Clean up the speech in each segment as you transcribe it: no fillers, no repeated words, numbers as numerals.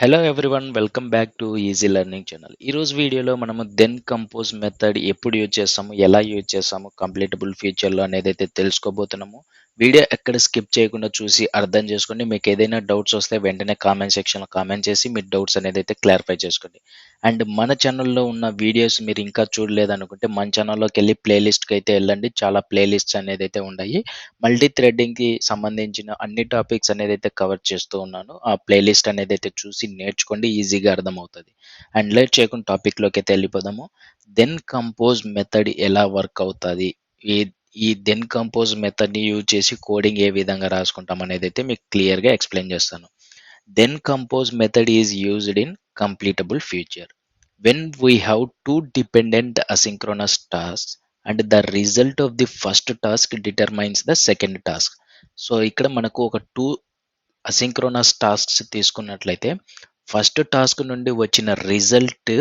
Hello everyone, welcome back to easy learning channel. ఈరోజు వీడియోలో మనము దెన్ కంపోజ్ మెథడ్ ఎప్పుడు యూజ్ చేస్తాము, ఎలా యూజ్ చేస్తాము, కంప్లీటబుల్ ఫ్యూచర్లో అనేది అయితే తెలుసుకోబోతున్నాము. వీడియో ఎక్కడ స్కిప్ చేయకుండా చూసి అర్థం చేసుకోండి. మీకు ఏదైనా డౌట్స్ వస్తే వెంటనే కామెంట్ సెక్షన్లో కామెంట్ చేసి మీ డౌట్స్ అనేది అయితే క్లారిఫై చేసుకోండి. అండ్ మన ఛానల్లో ఉన్న వీడియోస్ మీరు ఇంకా చూడలేదనుకుంటే మన ఛానల్లోకి వెళ్ళి ప్లేలిస్ట్కి అయితే వెళ్ళండి. చాలా ప్లేలిస్ట్స్ అనేది అయితే ఉన్నాయి. మల్టీ థ్రెడ్డింగ్కి సంబంధించిన అన్ని టాపిక్స్ అనేది అయితే కవర్ చేస్తూ ఉన్నాను. ఆ ప్లేలిస్ట్ అనేది అయితే చూసి నేర్చుకోండి, ఈజీగా అర్థమవుతుంది. అండ్ లేట్ చేయకుండా టాపిక్లోకి అయితే వెళ్ళిపోదాము. దెన్ కంపోజ్ మెథడ్ ఎలా వర్క్ అవుతుంది, ఈ ఈ దెన్ కంపోజ్ మెథడ్ని యూజ్ చేసి కోడింగ్ ఏ విధంగా రాసుకుంటాం అనేది అయితే మీకు క్లియర్గా ఎక్స్ప్లెయిన్ చేస్తాను. Then compose method is used in completable future when we have two dependent asynchronous tasks and the result of the first task determines the second task. So ఇక్కడ మనకు ఒక టూ అసింక్రోనస్ టాస్క్స్ తీసుకున్నట్లయితే first task నుండి వచ్చిన result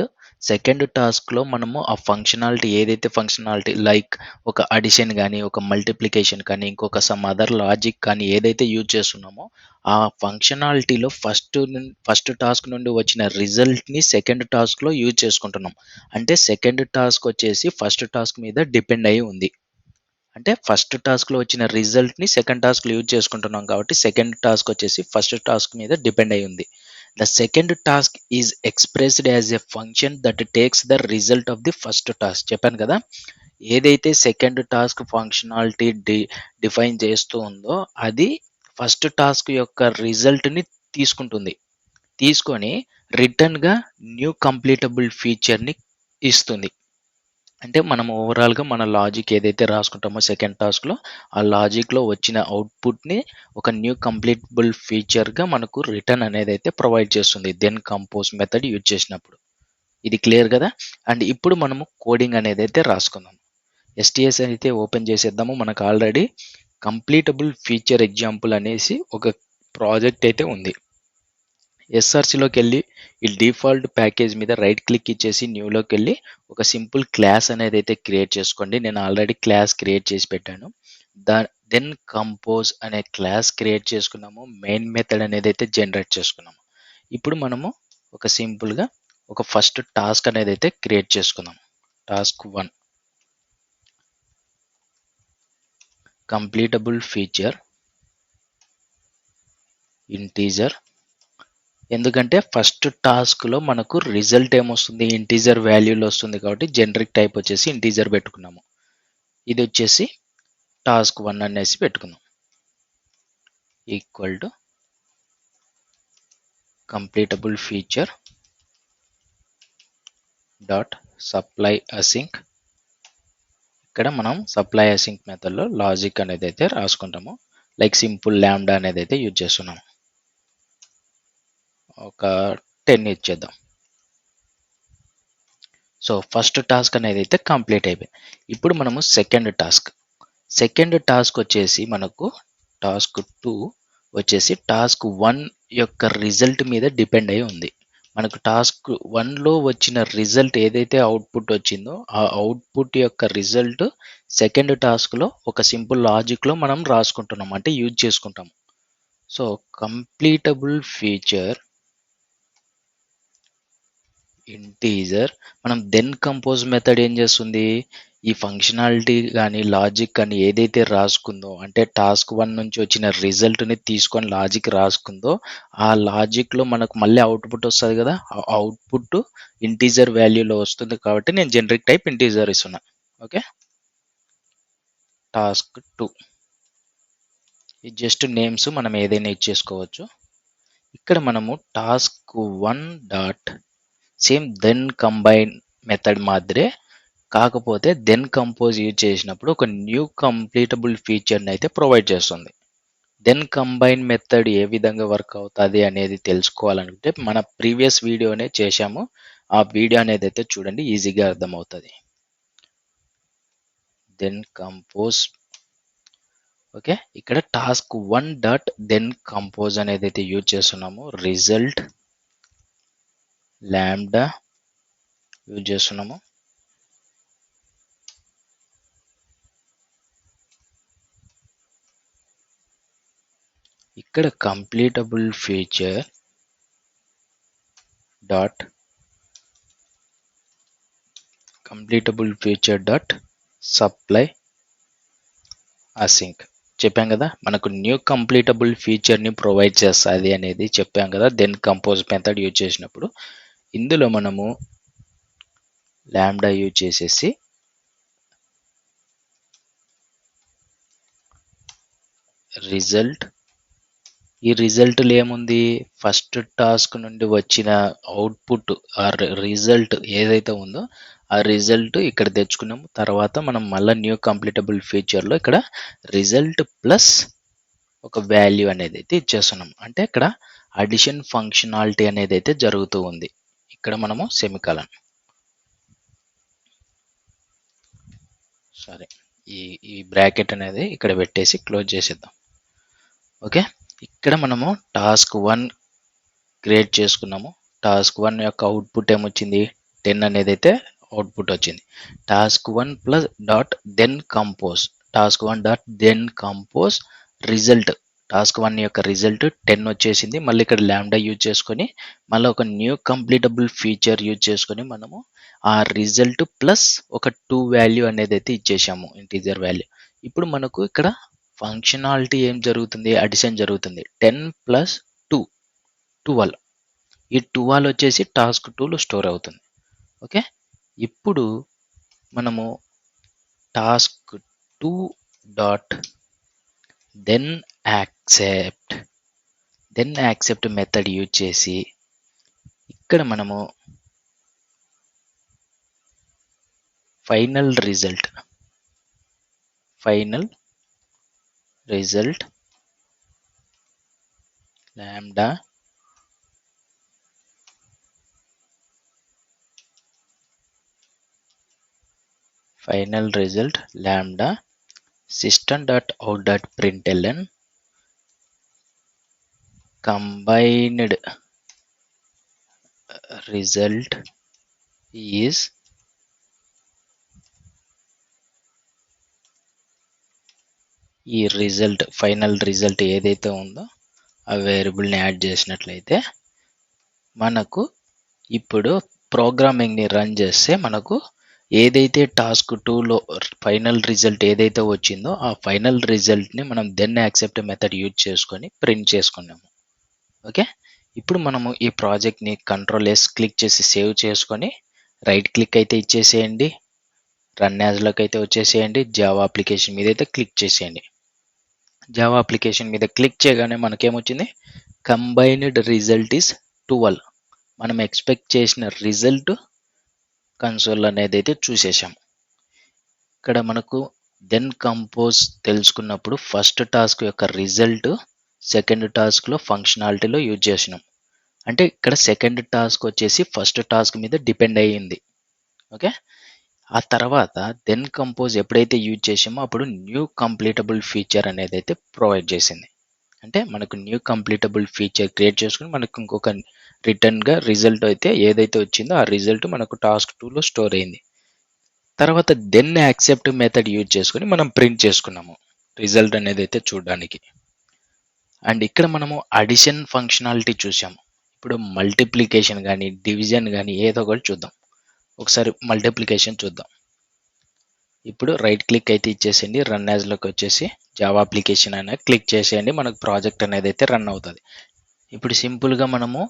second టాస్క్లో మనము ఆ functionality ఏదైతే ఫంక్షనాలిటీ లైక్ ఒక అడిషన్ కానీ ఒక మల్టిప్లికేషన్ కానీ ఇంకొక సమ్ అదర్ లాజిక్ కానీ ఏదైతే యూజ్ చేస్తున్నామో ఆ ఫంక్షనాలిటీలో ఫస్ట్ టాస్క్ నుండి వచ్చిన రిజల్ట్ని సెకండ్ టాస్క్లో యూజ్ చేసుకుంటున్నాం. అంటే సెకండ్ టాస్క్ వచ్చేసి ఫస్ట్ టాస్క్ మీద డిపెండ్ అయి ఉంది. అంటే ఫస్ట్ టాస్క్లో వచ్చిన రిజల్ట్ని సెకండ్ టాస్క్లో యూజ్ చేసుకుంటున్నాం కాబట్టి సెకండ్ టాస్క్ వచ్చేసి ఫస్ట్ టాస్క్ మీద డిపెండ్ అయి ఉంది. The second task is expressed as a function that takes the result of the first task. చెప్పాను కదా, ఏదైతే సెకండ్ టాస్క్ ఫంక్షనాలిటీ డిఫైన్ చేస్తూ ఉందో అది ఫస్ట్ టాస్క్ యొక్క రిజల్ట్ని తీసుకుంటుంది. తీసుకొని రిటర్న్గా న్యూ కంప్లీటబుల్ ఫీచర్ని ఇస్తుంది. అంటే మనం ఓవరాల్గా మన లాజిక్ ఏదైతే రాసుకుంటామో సెకండ్ టాస్క్లో ఆ లాజిక్లో వచ్చిన అవుట్పుట్ని ఒక న్యూ కంప్లీటబుల్ ఫీచర్గా మనకు రిటర్న్ అనేది అయితే ప్రొవైడ్ చేస్తుంది దెన్ కంపోజ్ మెథడ్ యూజ్ చేసినప్పుడు. ఇది క్లియర్ కదా. అండ్ ఇప్పుడు మనము కోడింగ్ అనేది అయితే రాసుకుందాం. ఎస్టిఎస్ అయితే ఓపెన్ చేసేద్దాము. మనకు ఆల్రెడీ కంప్లీటబుల్ ఫీచర్ ఎగ్జాంపుల్ అనేసి ఒక ప్రాజెక్ట్ అయితే ఉంది. ఎస్ఆర్సిలోకి వెళ్ళి ఈ డిఫాల్ట్ ప్యాకేజ్ మీద రైట్ క్లిక్ ఇచ్చేసి న్యూలోకి వెళ్ళి ఒక సింపుల్ క్లాస్ అనేది అయితే క్రియేట్ చేసుకోండి. నేను ఆల్రెడీ క్లాస్ క్రియేట్ చేసి పెట్టాను. దెన్ కంపోజ్ అనే క్లాస్ క్రియేట్ చేసుకున్నాము. మెయిన్ మెథడ్ అనేది అయితే జనరేట్ చేసుకున్నాము. ఇప్పుడు మనము ఒక సింపుల్గా ఒక ఫస్ట్ టాస్క్ అనేది అయితే క్రియేట్ చేసుకుందాం. Task 1 completable future integer. ఎందుకంటే ఫస్ట్ టాస్క్లో మనకు రిజల్ట్ ఏమొస్తుంది, ఇంటీజర్ వాల్యూలో వస్తుంది కాబట్టి జనరిక్ టైప్ వచ్చేసి ఇంటీజర్ పెట్టుకున్నాము. ఇది వచ్చేసి టాస్క్ 1 అనేసి పెట్టుకుందాం. Equal to completable future dot supply async. ఇక్కడ మనం సప్లై అసింక్ మెథడ్లో లాజిక్ అనేది అయితే రాసుకుంటాము. లైక్ సింపుల్ ల్యాండా అనేది అయితే యూజ్ చేస్తున్నాము. ఒక 10 ఇచ్చేద్దాం. సో ఫస్ట్ టాస్క్ అనేది అయితే కంప్లీట్ అయిపోయింది. ఇప్పుడు మనము సెకండ్ టాస్క్ వచ్చేసి మనకు టాస్క్ 2 వచ్చేసి టాస్క్ 1 యొక్క రిజల్ట్ మీద డిపెండ్ అయి ఉంది. మనకు టాస్క్ 1లో వచ్చిన రిజల్ట్ ఏదైతే అవుట్పుట్ వచ్చిందో ఆ అవుట్పుట్ యొక్క రిజల్ట్ సెకండ్ టాస్క్లో ఒక సింపుల్ లాజిక్లో మనం రాసుకుంటున్నాం, అంటే యూజ్ చేసుకుంటాం. So completable future integer. మనం దెన్ కంపోజ్ మెథడ్ ఏం చేస్తుంది, ఈ ఫంక్షనాలిటీ కానీ లాజిక్ కానీ ఏదైతే రాసుకుందో, అంటే టాస్క్ 1 నుంచి వచ్చిన రిజల్ట్ని తీసుకొని లాజిక్ రాసుకుందో ఆ లాజిక్లో మనకు మళ్ళీ అవుట్పుట్ వస్తుంది కదా, ఆ అవుట్పుట్ ఇంటీజర్ వాల్యూలో వస్తుంది కాబట్టి నేను జనరిక్ టైప్ ఇంటీజర్ ఇస్తున్నా. ఓకే, టాస్క్ 2 ఇది జస్ట్ నేమ్స్ మనం ఏదైనా ఇచ్చేసుకోవచ్చు. ఇక్కడ మనము task 1 dot same then combine method మాదిరే, కాకపోతే దెన్ కంపోజ్ యూజ్ చేసినప్పుడు ఒక న్యూ కంప్లీటబుల్ ఫీచర్ని అయితే ప్రొవైడ్ చేస్తుంది. దెన్ కంబైన్ మెథడ్ ఏ విధంగా వర్క్ అవుతుంది అనేది తెలుసుకోవాలనుకుంటే మన ప్రీవియస్ వీడియోనే చేశాము. ఆ వీడియో అనేది అయితే చూడండి, ఈజీగా అర్థమవుతుంది. Then compose. ఓకే, ఇక్కడ టాస్క్ 1 డాట్ దెన్ కంపోజ్ అనేది అయితే యూజ్ చేస్తున్నాము. రిజల్ట్ ల్యాండా యూజ్ చేస్తున్నాము. ఇక్కడ completable future dot completable future dot supply async చెప్పాం కదా, మనకు న్యూ కంప్లీటబుల్ ఫీచర్ని ప్రొవైడ్ చేస్తుంది అనేది చెప్పాం కదా దెన్ కంపోజ్ మెథడ్ యూజ్ చేసినప్పుడు. ఇందులో మనము లాంబ్డా యూజ్ చేసేసి రిజల్ట్, ఈ రిజల్ట్లో ఏముంది, ఫస్ట్ టాస్క్ నుండి వచ్చిన అవుట్పుట్ ఆ రిజల్ట్ ఏదైతే ఉందో ఆ రిజల్ట్ ఇక్కడ తెచ్చుకున్నాము. తర్వాత మనం మళ్ళీ న్యూ కంప్లీటబుల్ ఫీచర్లో ఇక్కడ రిజల్ట్ ప్లస్ ఒక వాల్యూ అనేది అయితే ఇచ్చేస్తున్నాం. అంటే ఇక్కడ అడిషన్ ఫంక్షనాలిటీ అనేది అయితే జరుగుతూ ఉంది. ఇక్కడ మనము సెమికాలన్ సరే ఈ బ్రాకెట్ అనేది ఇక్కడ పెట్టేసి క్లోజ్ చేసేద్దాం. ఓకే, ఇక్కడ మనము టాస్క్ 1 క్రియేట్ చేసుకున్నాము. టాస్క్ 1 యొక్క అవుట్పుట్ ఏమొచ్చింది, 10 అనేది అయితే అవుట్పుట్ వచ్చింది. Task 1 plus dot then compose, task 1 dot then compose result, task 1 యొక్క రిజల్ట్ 10 వచ్చేసింది. మళ్ళీ ఇక్కడ లాంబ్డా యూజ్ చేసుకొని మళ్ళీ ఒక న్యూ కంప్లీటబుల్ ఫీచర్ యూజ్ చేసుకొని మనము ఆ రిజల్ట్ ప్లస్ ఒక 2 వాల్యూ అనేది అయితే ఇచ్చేసాము, ఇంటీజర్ వాల్యూ. ఇప్పుడు మనకు ఇక్కడ ఫంక్షనాలిటీ ఏం జరుగుతుంది, అడిషన్ జరుగుతుంది. 10 ప్లస్ 2 12, ఈ 12 వచ్చేసి టాస్క్ 2లో స్టోర్ అవుతుంది. ఓకే, ఇప్పుడు మనము task 2 dot then accept method use చేసి ఇక్కడ మనము final result lambda final result lambda system.out.println combined result is ఈ రిజల్ట్ ఫైనల్ రిజల్ట్ ఏదైతే ఉందో ఆ వేరియబుల్ని యాడ్ చేసినట్లయితే మనకు ఇప్పుడు ప్రోగ్రామింగ్ని రన్ చేస్తే మనకు ఏదైతే టాస్క్ 2లో ఫైనల్ రిజల్ట్ ఏదైతే వచ్చిందో ఆ ఫైనల్ రిజల్ట్ని మనం దెన్ యాక్సెప్ట్ మెథడ్ యూజ్ చేసుకొని ప్రింట్ చేసుకున్నాము. ఓకే, ఇప్పుడు మనము ఈ ప్రాజెక్ట్ని కంట్రోల్-S క్లిక్ చేసి సేవ్ చేసుకొని రైట్ క్లిక్ అయితే ఇచ్చేసేయండి, రన్ యాజ్లోకి అయితే వచ్చేసేయండి, జావా అప్లికేషన్ మీద అయితే క్లిక్ చేసేయండి. జావా అప్లికేషన్ మీద క్లిక్ చేయగానే మనకేమొచ్చింది, కంబైన్డ్ రిజల్ట్ ఈస్ 12. మనం ఎక్స్పెక్ట్ చేసిన రిజల్ట్ కన్సోల్ అనేది అయితే చూసేసాం. ఇక్కడ మనకు దెన్ కంపోజ్ తెలుసుకున్నప్పుడు ఫస్ట్ టాస్క్ యొక్క రిజల్ట్ సెకండ్ టాస్క్లో ఫంక్షనాలిటీలో యూజ్ చేసినాం. అంటే ఇక్కడ సెకండ్ టాస్క్ వచ్చేసి ఫస్ట్ టాస్క్ మీద డిపెండ్ అయ్యింది. ఓకే, ఆ తర్వాత దెన్ కంపోజ్ ఎప్పుడైతే యూజ్ చేసామో అప్పుడు న్యూ కంప్లీటబుల్ ఫీచర్ అనేది అయితే ప్రొవైడ్ చేసింది. అంటే మనకు న్యూ కంప్లీటబుల్ ఫీచర్ క్రియేట్ చేసుకుని మనకు ఇంకొక రిటర్న్గా రిజల్ట్ అయితే ఏదైతే వచ్చిందో ఆ రిజల్ట్ మనకు టాస్క్ 2లో స్టోర్ అయింది. తర్వాత దెన్ యాక్సెప్ట్ మెథడ్ యూజ్ చేసుకొని మనం ప్రింట్ చేసుకున్నాము రిజల్ట్ అనేది అయితే చూడడానికి. అండ్ ఇక్కడ మనము అడిషన్ ఫంక్షనాలిటీ చూసాము. ఇప్పుడు మల్టిప్లికేషన్ కానీ డివిజన్ కానీ ఏదో ఒకటి చూద్దాం. ఒకసారి మల్టిప్లికేషన్ చూద్దాం. ఇప్పుడు రైట్ క్లిక్ అయితే ఇచ్చేసేయండి, రన్ యాజ్లోకి వచ్చేసి జావా అప్లికేషన్ అనేది క్లిక్ చేసేయండి, మనకు ప్రాజెక్ట్ అనేది అయితే రన్ అవుతుంది. ఇప్పుడు సింపుల్గా మనము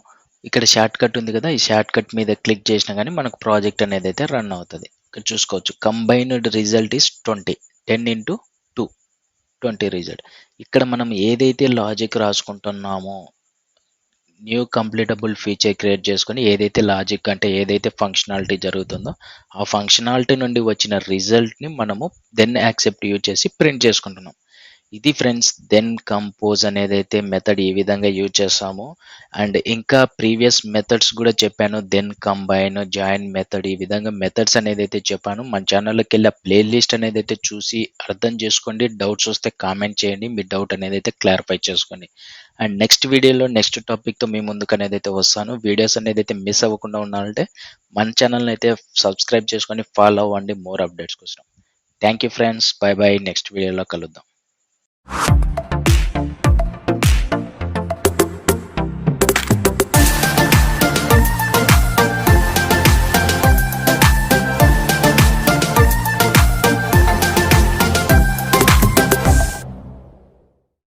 ఇక్కడ షార్ట్ కట్ ఉంది కదా, ఈ షార్ట్ కట్ మీద క్లిక్ చేసినా కానీ మనకు ప్రాజెక్ట్ అనేది అయితే రన్ అవుతుంది. ఇక్కడ చూసుకోవచ్చు combined result is 20, 10 into 2 20 result. ఇక్కడ మనం ఏదైతే లాజిక్ రాసుకుంటున్నామో న్యూ కంప్లీటబుల్ ఫీచర్ క్రియేట్ చేసుకొని ఏదైతే లాజిక్ అంటే ఏదైతే ఫంక్షనాలిటీ జరుగుతుందో ఆ ఫంక్షనాలిటీ నుండి వచ్చిన రిజల్ట్ని మనము దెన్ యాక్సెప్ట్ యూజ్ చేసి ప్రింట్ చేసుకుంటున్నాం. ఇది ఫ్రెండ్స్ దెన్ కంపోజ్ అనేది అయితే మెథడ్ ఈ విధంగా యూజ్ చేస్తాము. అండ్ ఇంకా ప్రీవియస్ మెథడ్స్ కూడా చెప్పాను, దెన్ కంబైన్, జాయిన్ మెథడ్, ఈ విధంగా మెథడ్స్ అనేది అయితే చెప్పాను. మన ఛానల్లోకి వెళ్ళి ప్లేలిస్ట్ అనేది అయితే చూసి అర్థం చేసుకోండి. డౌట్స్ వస్తే కామెంట్ చేయండి, మీ డౌట్ అనేది అయితే క్లారిఫై చేసుకోండి. అండ్ నెక్స్ట్ వీడియోలో నెక్స్ట్ టాపిక్తో మీ ముందుకు అనేది అయితే వస్తాను. వీడియోస్ అనేది అయితే మిస్ అవ్వకుండా ఉండాలంటే మన ఛానల్ని అయితే సబ్స్క్రైబ్ చేసుకొని ఫాలో అవ్వండి మోర్ అప్డేట్స్ కోసం. Thank you friends, by by, next వీడియోలో కలుద్దాం.